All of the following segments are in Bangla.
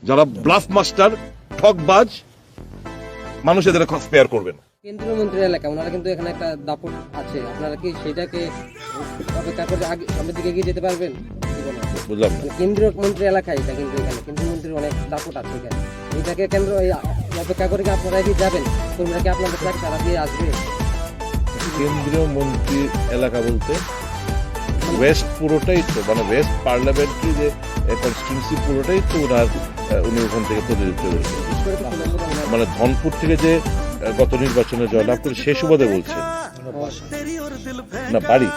যারা ব্লাফ মাস্টার, ঠকবাজ, মানুষ এদের স্পেয়ার করবে না। কেন্দ্রীয় মন্ত্রীর এলাকা, ওনারা কিন্তু এখানে একটা দাপট আছে, আপনারা কি সেটাকে অপেক্ষা করে আগে সামনের দিকে এগিয়ে যেতে পারবেন? বুঝলাম না। কেন্দ্রীয় মন্ত্রী এলাকা এটা, কিন্তু এখানে কেন্দ্রীয় মন্ত্রীর অনেক দাপট আছে এখানে, এটাকে কেন্দ্র অপেক্ষা করে কি আপনারা এগিয়ে যাবেন? তোমরা কি আপনাদের কাছে সারা দিয়ে আসবে? কেন্দ্রীয় মন্ত্রী এলাকা বলতে ওয়েস্ট পুরোটাই তো, মানে ওয়েস্ট পার্লামেন্টারি যে কনস্টিটিউন্সি পুরোটাই তো উনি ওখান থেকে প্রতিনিধিত্ব করেছেন। মানে ধনপুর থেকে যে গত নির্বাচনে জয়লাভ করে সে সুবাদে বলছে না, বাড়ি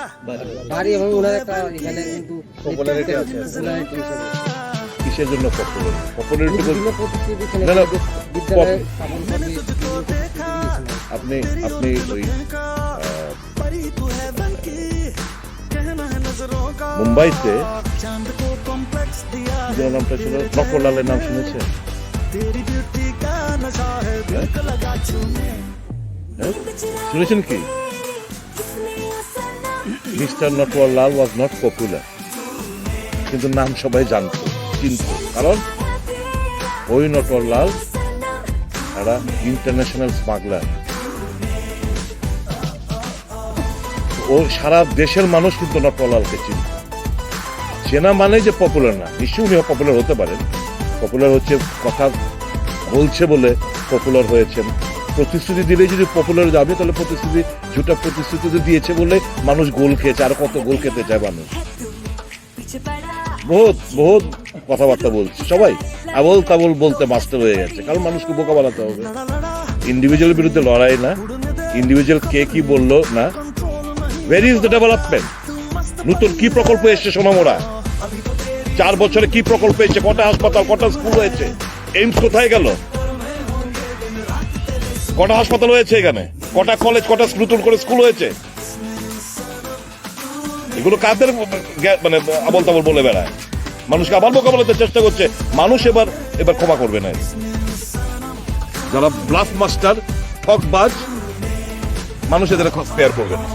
বাড়ি এবং ওনার একটা এখানে কিন্তু Popularity আছে। popularity হিসেবে। কিসের জন্য পপুলারিটি বিভিন্ন প্রতিশ্রুতি দিচ্ছেন, না, না, বিদ্যালয় স্থাপন করবে, বিভিন্ন প্রতিশ্রুতি দিয়েছেন। আপনি ওই মুম্বাইতে যার নামটা ছিল নটওয়ারলালের নাম শুনেছেন? হ্যাঁ? শুনেছেন কি? Mister Natwarlal was not popular, কিন্তু নাম সবাই জানতো, চিনতো, কারণ ওই নটওয়ারলাল একটা ইন্টারন্যাশনাল স্মাগলার। ও সারা দেশের মানুষ কিন্তু নটওয়ারলালকে চিনত। চেনা মানে যে পপুলার না, নিশ্চয়ই উনি পপুলার হতে পারেন। পপুলার হচ্ছে কথা বলছে বলে পপুলার হয়েছেন। প্রতিশ্রুতি দিলে যদি পপুলার যাবে, তাহলে প্রতিশ্রুতি ঝুটা প্রতিশ্রুতি দিয়েছে বলে মানুষ গোল খেয়েছে, আর কত গোল খেতে চায় মানুষ। বহুত বহুত কথাবার্তা বলছে সবাই, আবল তাবল বলতে মাস্টার হয়ে গেছে, কারণ মানুষকে বোকা বানাতে হবে। ইন্ডিভিজুয়ালের বিরুদ্ধে লড়াই না, ইন্ডিভিজুয়াল কে কি বললো না। Where is the development? নতুন কি প্রকল্প এসছে সোনামোড়া? 4 বছরে কি প্রকল্প এসছে? কটা হাসপাতাল, কটা স্কুল হয়েছে? এইমস কোথায় গেল? কটা হাসপাতাল হয়েছে এখানে? কটা কলেজ, কটা নতুন করে স্কুল হয়েছে? এগুলো কাদের মানে আবল তাবল বলে বেড়ায়, মানুষকে আবার বোকা বলাতে চেষ্টা করছে। মানুষ এবার ক্ষমা করবে না। যারা ব্লাফ মাস্টার, ঠকবাজ, মানুষ এদের স্পেয়ার করবে না।